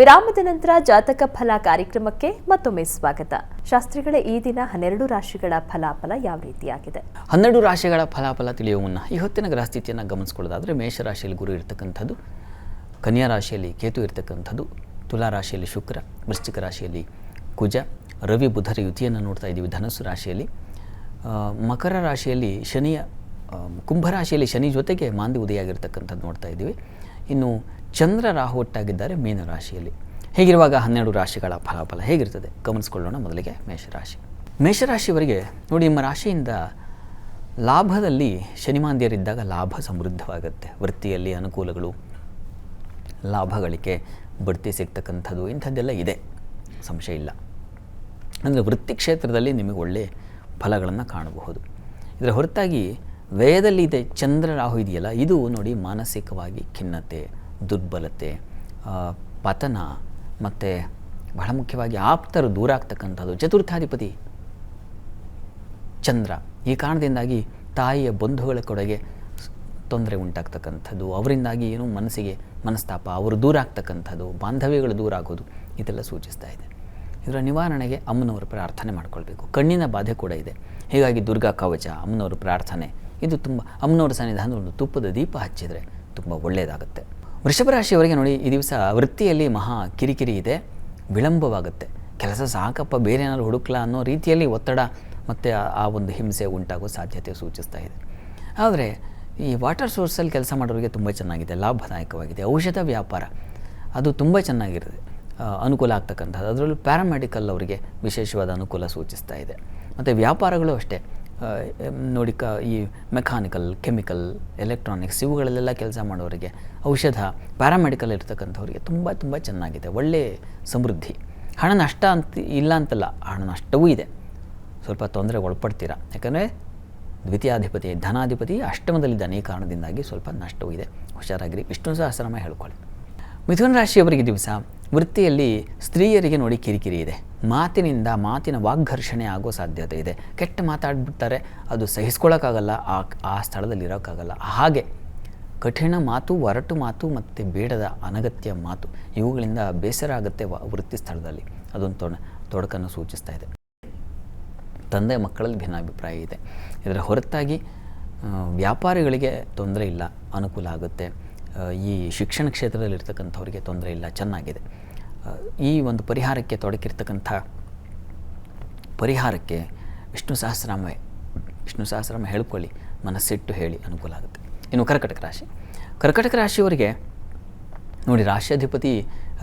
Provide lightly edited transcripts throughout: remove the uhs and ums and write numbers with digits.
ವಿರಾಮದ ನಂತರ ಜಾತಕ ಫಲ ಕಾರ್ಯಕ್ರಮಕ್ಕೆ ಮತ್ತೊಮ್ಮೆ ಸ್ವಾಗತ. ಶಾಸ್ತ್ರಿಗಳೇ, ಈ ದಿನ 12 ರಾಶಿಗಳ ಫಲಾಫಲ ಯಾವ ರೀತಿಯಾಗಿದೆ? 12 ರಾಶಿಗಳ ಫಲಾಫಲ ತಿಳಿಯುವ ಮುನ್ನ ಈ ಹೊತ್ತಿನ ಗ್ರಹಸ್ಥಿತಿಯನ್ನು ಗಮನಿಸ್ಕೊಳ್ಳೋದಾದರೆ, ಮೇಷರಾಶಿಯಲ್ಲಿ ಗುರು ಇರತಕ್ಕಂಥದ್ದು, ಕನ್ಯಾ ರಾಶಿಯಲ್ಲಿ ಕೇತು ಇರತಕ್ಕಂಥದ್ದು, ತುಲಾ ರಾಶಿಯಲ್ಲಿ ಶುಕ್ರ, ವೃಶ್ಚಿಕ ರಾಶಿಯಲ್ಲಿ ಕುಜ, ರವಿ ಬುಧರ ಯುತಿಯನ್ನು ನೋಡ್ತಾ ಇದ್ದೀವಿ ಧನಸ್ಸು ರಾಶಿಯಲ್ಲಿ. ಮಕರ ರಾಶಿಯಲ್ಲಿ ಶನಿಯ, ಕುಂಭರಾಶಿಯಲ್ಲಿ ಶನಿ ಜೊತೆಗೆ ಮಾಂದಿ ಉದಯ ಆಗಿರ್ತಕ್ಕಂಥದ್ದು ನೋಡ್ತಾ ಇದ್ದೀವಿ. ಇನ್ನು ಚಂದ್ರ ರಾಹು ಒಟ್ಟಾಗಿದ್ದಾರೆ ಮೀನರಾಶಿಯಲ್ಲಿ. ಹೀಗಿರುವಾಗ 12 ರಾಶಿಗಳ ಫಲಾಫಲ ಹೇಗಿರ್ತದೆ ಗಮನಿಸ್ಕೊಳ್ಳೋಣ. ಮೊದಲಿಗೆ ಮೇಷರಾಶಿಯವರಿಗೆ ನೋಡಿ, ನಿಮ್ಮ ರಾಶಿಯಿಂದ ಲಾಭದಲ್ಲಿ ಶನಿಮಾಂದ್ಯರಿದ್ದಾಗ ಲಾಭ ಸಮೃದ್ಧವಾಗುತ್ತೆ. ವೃತ್ತಿಯಲ್ಲಿ ಅನುಕೂಲಗಳು, ಲಾಭ ಗಳಿಕೆ, ಬಡ್ತಿ ಸಿಗ್ತಕ್ಕಂಥದ್ದು ಇಂಥದ್ದೆಲ್ಲ ಇದೆ, ಸಂಶಯ ಇಲ್ಲ. ಅಂದರೆ ವೃತ್ತಿ ಕ್ಷೇತ್ರದಲ್ಲಿ ನಿಮಗೆ ಒಳ್ಳೆಯ ಫಲಗಳನ್ನು ಕಾಣಬಹುದು. ಇದರ ಹೊರತಾಗಿ ವ್ಯಯದಲ್ಲಿ ಇದೆ ಚಂದ್ರ ರಾಹು ಇದೆಯಲ್ಲ, ಇದು ನೋಡಿ ಮಾನಸಿಕವಾಗಿ ಖಿನ್ನತೆ, ದುರ್ಬಲತೆ, ಪತನ ಮತ್ತು ಬಹಳ ಮುಖ್ಯವಾಗಿ ಆಪ್ತರು ದೂರ ಆಗ್ತಕ್ಕಂಥದ್ದು. ಚತುರ್ಥಾಧಿಪತಿ ಚಂದ್ರ, ಈ ಕಾರಣದಿಂದಾಗಿ ತಾಯಿಯ ಬಂಧುಗಳ ಕಡೆಗೆ ತೊಂದರೆ ಉಂಟಾಗ್ತಕ್ಕಂಥದ್ದು, ಅವರಿಂದಾಗಿ ಏನೋ ಮನಸ್ಸಿಗೆ ಮನಸ್ತಾಪ, ಅವರು ದೂರ ಆಗ್ತಕ್ಕಂಥದ್ದು, ಬಾಂಧವ್ಯಗಳು ದೂರ ಆಗೋದು, ಇದೆಲ್ಲ ಸೂಚಿಸ್ತಾ ಇದೆ. ಇದರ ನಿವಾರಣೆಗೆ ಅಮ್ಮನವರ ಪ್ರಾರ್ಥನೆ ಮಾಡ್ಕೊಳ್ಬೇಕು. ಕಣ್ಣಿನ ಬಾಧೆ ಕೂಡ ಇದೆ, ಹೀಗಾಗಿ ದುರ್ಗಾ ಕವಚ, ಅಮ್ಮನವರ ಪ್ರಾರ್ಥನೆ ಇದು ತುಂಬ, ಅಮ್ಮನವರ ಸನ್ನಿಧಾನ ಒಂದು ತುಪ್ಪದ ದೀಪ ಹಚ್ಚಿದರೆ ತುಂಬ ಒಳ್ಳೆಯದಾಗುತ್ತೆ. ವೃಷಭ ರಾಶಿಯವರಿಗೆ ನೋಡಿ, ಈ ದಿವಸ ವೃತ್ತಿಯಲ್ಲಿ ಮಹಾ ಕಿರಿಕಿರಿ ಇದೆ, ವಿಳಂಬವಾಗುತ್ತೆ. ಕೆಲಸ ಸಾಕಪ್ಪ, ಬೇರೆ ಏನಾದ್ರು ಹುಡುಕ್ಲಾ ಅನ್ನೋ ರೀತಿಯಲ್ಲಿ ಒತ್ತಡ ಮತ್ತು ಆ ಒಂದು ಹಿಂಸೆ ಉಂಟಾಗೋ ಸಾಧ್ಯತೆ ಸೂಚಿಸ್ತಾ ಇದೆ. ಆದರೆ ಈ ವಾಟರ್ ಸೋರ್ಸಲ್ಲಿ ಕೆಲಸ ಮಾಡೋರಿಗೆ ತುಂಬ ಚೆನ್ನಾಗಿದೆ, ಲಾಭದಾಯಕವಾಗಿದೆ. ಔಷಧ ವ್ಯಾಪಾರ ಅದು ತುಂಬ ಚೆನ್ನಾಗಿರುತ್ತೆ, ಅನುಕೂಲ ಆಗ್ತಕ್ಕಂಥದ್ದು. ಅದರಲ್ಲೂ ಪ್ಯಾರಾಮೆಡಿಕಲ್ ಅವರಿಗೆ ವಿಶೇಷವಾದ ಅನುಕೂಲ ಸೂಚಿಸ್ತಾ ಇದೆ. ಮತ್ತು ವ್ಯಾಪಾರಗಳು ಅಷ್ಟೇ ನೋಡಿ, ಈ ಮೆಕ್ಯಾನಿಕಲ್, ಕೆಮಿಕಲ್, ಎಲೆಕ್ಟ್ರಾನಿಕ್ಸ್ ಇವುಗಳಲ್ಲೆಲ್ಲ ಕೆಲಸ ಮಾಡೋರಿಗೆ, ಔಷಧ, ಪ್ಯಾರಾಮೆಡಿಕಲ್ ಇರ್ತಕ್ಕಂಥವ್ರಿಗೆ ತುಂಬ ತುಂಬ ಚೆನ್ನಾಗಿದೆ, ಒಳ್ಳೆಯ ಸಮೃದ್ಧಿ. ಹಣ ನಷ್ಟ ಅಂತ ಇಲ್ಲ ಅಂತಲ್ಲ, ಹಣ ನಷ್ಟವೂ ಇದೆ, ಸ್ವಲ್ಪ ತೊಂದರೆ ಒಳಪಡ್ತೀರ. ಯಾಕಂದರೆ ದ್ವಿತೀಯಾಧಿಪತಿ ಧನಾಧಿಪತಿ ಅಷ್ಟಮದಲ್ಲಿದ್ದಾನೆ, ಈ ಕಾರಣದಿಂದಾಗಿ ಸ್ವಲ್ಪ ನಷ್ಟವೂ ಇದೆ, ಹುಷಾರಾಗಿರಿ. ವಿಷ್ಣು ಸಹಸ್ರನಾಮ ಹೇಳ್ಕೊಳ್ಳಿ. ಮಿಥುನ ರಾಶಿಯವರಿಗೆ ದಿವಸ ವೃತ್ತಿಯಲ್ಲಿ ಸ್ತ್ರೀಯರಿಗೆ ನೋಡಿ ಕಿರಿಕಿರಿ ಇದೆ, ಮಾತಿನ ವಾಗ್ಘರ್ಷಣೆ ಆಗೋ ಸಾಧ್ಯತೆ ಇದೆ. ಕೆಟ್ಟ ಮಾತಾಡ್ಬಿಡ್ತಾರೆ, ಅದು ಸಹಿಸ್ಕೊಳ್ಳೋಕ್ಕಾಗಲ್ಲ, ಆ ಸ್ಥಳದಲ್ಲಿ ಇರೋಕ್ಕಾಗಲ್ಲ. ಹಾಗೆ ಕಠಿಣ ಮಾತು, ಒರಟು ಮಾತು ಮತ್ತು ಬೇಡದ ಅನಗತ್ಯ ಮಾತು ಇವುಗಳಿಂದ ಬೇಸರ ಆಗುತ್ತೆ ವೃತ್ತಿ ಸ್ಥಳದಲ್ಲಿ, ಅದೊಂದು ತೊಡಕನ್ನು ಸೂಚಿಸ್ತಾ ಇದೆ. ತಂದೆ ಮಕ್ಕಳಲ್ಲಿ ಭಿನ್ನಾಭಿಪ್ರಾಯ ಇದೆ. ಇದರ ಹೊರತಾಗಿ ವ್ಯಾಪಾರಿಗಳಿಗೆ ತೊಂದರೆ ಇಲ್ಲ, ಅನುಕೂಲ ಆಗುತ್ತೆ. ಈ ಶಿಕ್ಷಣ ಕ್ಷೇತ್ರದಲ್ಲಿರ್ತಕ್ಕಂಥವ್ರಿಗೆ ತೊಂದರೆ ಇಲ್ಲ, ಚೆನ್ನಾಗಿದೆ. ಈ ಒಂದು ಪರಿಹಾರಕ್ಕೆ ತೊಡಕಿರ್ತಕ್ಕಂಥ ಪರಿಹಾರಕ್ಕೆ ವಿಷ್ಣು ಸಹಸ್ರನಾಮ ಹೇಳ್ಕೊಳ್ಳಿ, ಮನಸ್ಸಿಟ್ಟು ಹೇಳಿ, ಅನುಕೂಲ ಆಗುತ್ತೆ. ಇನ್ನು ಕರ್ಕಟಕ ರಾಶಿಯವರಿಗೆ ನೋಡಿ, ರಾಶ್ಯಾಧಿಪತಿ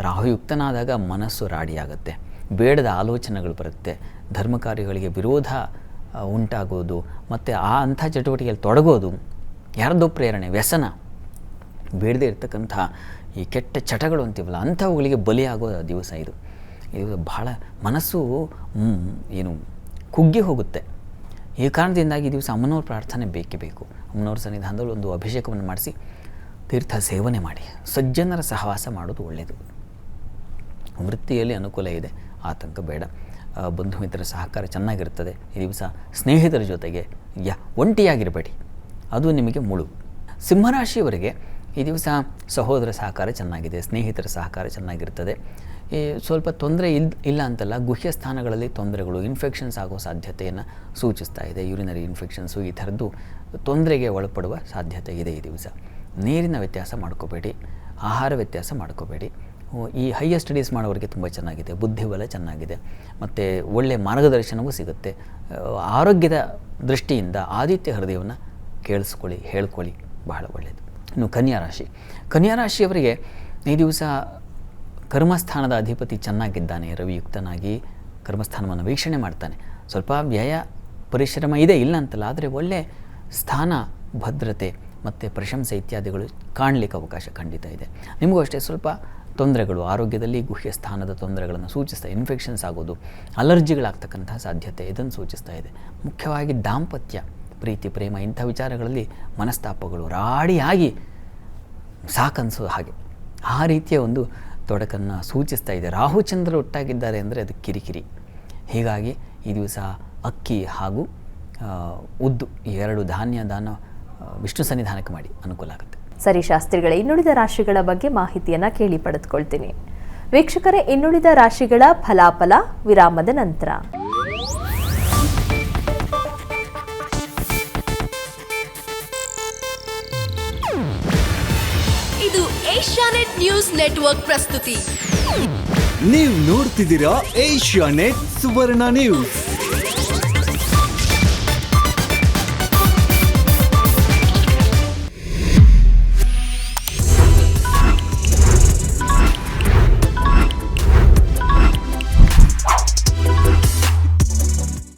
ರಾಹುಯುಕ್ತನಾದಾಗ ಮನಸ್ಸು ರಾಡಿಯಾಗುತ್ತೆ, ಬೇಡದ ಆಲೋಚನೆಗಳು ಬರುತ್ತೆ, ಧರ್ಮ ಕಾರ್ಯಗಳಿಗೆ ವಿರೋಧ ಉಂಟಾಗೋದು ಮತ್ತು ಅಂಥ ಚಟುವಟಿಕೆಯಲ್ಲಿ ತೊಡಗೋದು, ಯಾರದೋ ಪ್ರೇರಣೆ, ವ್ಯಸನ, ಬೇಡದೇ ಇರ್ತಕ್ಕಂಥ ಈ ಕೆಟ್ಟ ಚಟಗಳು ಅಂತೀವಲ್ಲ ಅಂಥವುಗಳಿಗೆ ಬಲಿಯಾಗೋ ದಿವಸ ಇದು ಬಹಳ ಮನಸ್ಸು ಕುಗ್ಗಿ ಹೋಗುತ್ತೆ. ಈ ಕಾರಣದಿಂದಾಗಿ ಈ ದಿವಸ ಅಮ್ಮನವ್ರ ಪ್ರಾರ್ಥನೆ ಬೇಕೇ ಬೇಕು. ಅಮ್ಮನವ್ರ ಸನ್ನಿಧಾನದಲ್ಲಿ ಒಂದು ಅಭಿಷೇಕವನ್ನು ಮಾಡಿಸಿ ತೀರ್ಥ ಸೇವನೆ ಮಾಡಿ, ಸಜ್ಜನರ ಸಹವಾಸ ಮಾಡೋದು ಒಳ್ಳೆಯದು. ವೃತ್ತಿಯಲ್ಲಿ ಅನುಕೂಲ ಇದೆ, ಆತಂಕ ಬೇಡ. ಬಂಧು ಮಿತ್ರರ ಸಹಕಾರ ಚೆನ್ನಾಗಿರ್ತದೆ. ಈ ದಿವಸ ಸ್ನೇಹಿತರ ಜೊತೆಗೆ ಒಂಟಿಯಾಗಿರಬೇಡಿ, ಅದು ನಿಮಗೆ ಮುಳು. ಸಿಂಹರಾಶಿಯವರಿಗೆ ಈ ದಿವಸ ಸಹೋದರ ಸಹಕಾರ ಚೆನ್ನಾಗಿದೆ, ಸ್ನೇಹಿತರ ಸಹಕಾರ ಚೆನ್ನಾಗಿರ್ತದೆ. ಸ್ವಲ್ಪ ತೊಂದರೆ ಇಲ್ಲ ಅಂತಲ್ಲ, ಗುಹ್ಯ ಸ್ಥಾನಗಳಲ್ಲಿ ತೊಂದರೆಗಳು, ಇನ್ಫೆಕ್ಷನ್ಸ್ ಆಗೋ ಸಾಧ್ಯತೆಯನ್ನು ಸೂಚಿಸ್ತಾ ಇದೆ. ಯೂರಿನರಿ ಇನ್ಫೆಕ್ಷನ್ಸು ಈ ಥರದ್ದು ತೊಂದರೆಗೆ ಒಳಪಡುವ ಸಾಧ್ಯತೆ ಇದೆ ಈ ದಿವಸ. ನೀರಿನ ವ್ಯತ್ಯಾಸ ಮಾಡ್ಕೋಬೇಡಿ, ಆಹಾರ ವ್ಯತ್ಯಾಸ ಮಾಡ್ಕೋಬೇಡಿ. ಈ ಹೈಯರ್ ಸ್ಟಡೀಸ್ ಮಾಡೋರಿಗೆ ತುಂಬ ಚೆನ್ನಾಗಿದೆ, ಬುದ್ಧಿಬಲ ಚೆನ್ನಾಗಿದೆ ಮತ್ತು ಒಳ್ಳೆಯ ಮಾರ್ಗದರ್ಶನವೂ ಸಿಗುತ್ತೆ. ಆರೋಗ್ಯದ ದೃಷ್ಟಿಯಿಂದ ಆದಿತ್ಯ ಹೃದಯವನ್ನು ಕೇಳಿಸ್ಕೊಳ್ಳಿ, ಹೇಳ್ಕೊಳ್ಳಿ, ಬಹಳ ಒಳ್ಳೆಯದು. ಇನ್ನು ಕನ್ಯಾ ರಾಶಿಯವರಿಗೆ ಈ ದಿವಸ ಕರ್ಮಸ್ಥಾನದ ಅಧಿಪತಿ ಚೆನ್ನಾಗಿದ್ದಾನೆ, ರವಿಯುಕ್ತನಾಗಿ ಕರ್ಮಸ್ಥಾನವನ್ನು ವೀಕ್ಷಣೆ ಮಾಡ್ತಾನೆ. ಸ್ವಲ್ಪ ವ್ಯಯ ಪರಿಶ್ರಮ ಇದೆ, ಇಲ್ಲ ಅಂತಲ್ಲ, ಆದರೆ ಒಳ್ಳೆಯ ಸ್ಥಾನ, ಭದ್ರತೆ ಮತ್ತು ಪ್ರಶಂಸೆ ಇತ್ಯಾದಿಗಳು ಕಾಣಲಿಕ್ಕೆ ಅವಕಾಶ ಖಂಡಿತ ಇದೆ. ನಿಮಗೂ ಅಷ್ಟೇ ಸ್ವಲ್ಪ ತೊಂದರೆಗಳು, ಆರೋಗ್ಯದಲ್ಲಿ ಗುಹ್ಯ ಸ್ಥಾನದ ತೊಂದರೆಗಳನ್ನು ಸೂಚಿಸ್ತಾ, ಇನ್ಫೆಕ್ಷನ್ಸ್ ಆಗೋದು, ಅಲರ್ಜಿಗಳಾಗ್ತಕ್ಕಂಥ ಸಾಧ್ಯತೆ ಇದನ್ನು ಸೂಚಿಸ್ತಾ ಇದೆ. ಮುಖ್ಯವಾಗಿ ದಾಂಪತ್ಯ, ಪ್ರೀತಿ, ಪ್ರೇಮ ಇಂಥ ವಿಚಾರಗಳಲ್ಲಿ ಮನಸ್ತಾಪಗಳು ರಾಡಿಯಾಗಿ ಸಾಕನ್ಸೋ ಹಾಗೆ ಆ ರೀತಿಯ ಒಂದು ತೊಡಕನ್ನು ಸೂಚಿಸ್ತಾ ಇದೆ. ರಾಹುಚಂದ್ರ ಒಟ್ಟಾಗಿದ್ದಾರೆ ಅಂದರೆ ಅದು ಕಿರಿಕಿರಿ. ಹೀಗಾಗಿ ಈ ದಿವಸ ಅಕ್ಕಿ ಹಾಗೂ ಉದ್ದು ಈ 2 ಧಾನ್ಯ ದಾನ ವಿಷ್ಣು ಸನ್ನಿಧಾನಕ್ಕೆ ಮಾಡಿ, ಅನುಕೂಲ ಆಗುತ್ತೆ. ಸರಿ ಶಾಸ್ತ್ರಿಗಳೇ, ಇನ್ನುಳಿದ ರಾಶಿಗಳ ಬಗ್ಗೆ ಮಾಹಿತಿಯನ್ನು ಕೇಳಿ ಪಡೆದುಕೊಳ್ತೀನಿ. ವೀಕ್ಷಕರೇ, ಇನ್ನುಳಿದ ರಾಶಿಗಳ ಫಲಾಫಲ ವಿರಾಮದ ನಂತರ. ಇದು ಏಷ್ಯಾನೆಟ್ ನ್ಯೂಸ್ ನೆಟ್ವರ್ಕ್ ಪ್ರಸ್ತುತಿ. ನೀವು ನೋಡ್ತಿದ್ದೀರಾ ಏಷ್ಯಾನೆಟ್ ಸುವರ್ಣ ನ್ಯೂಸ್.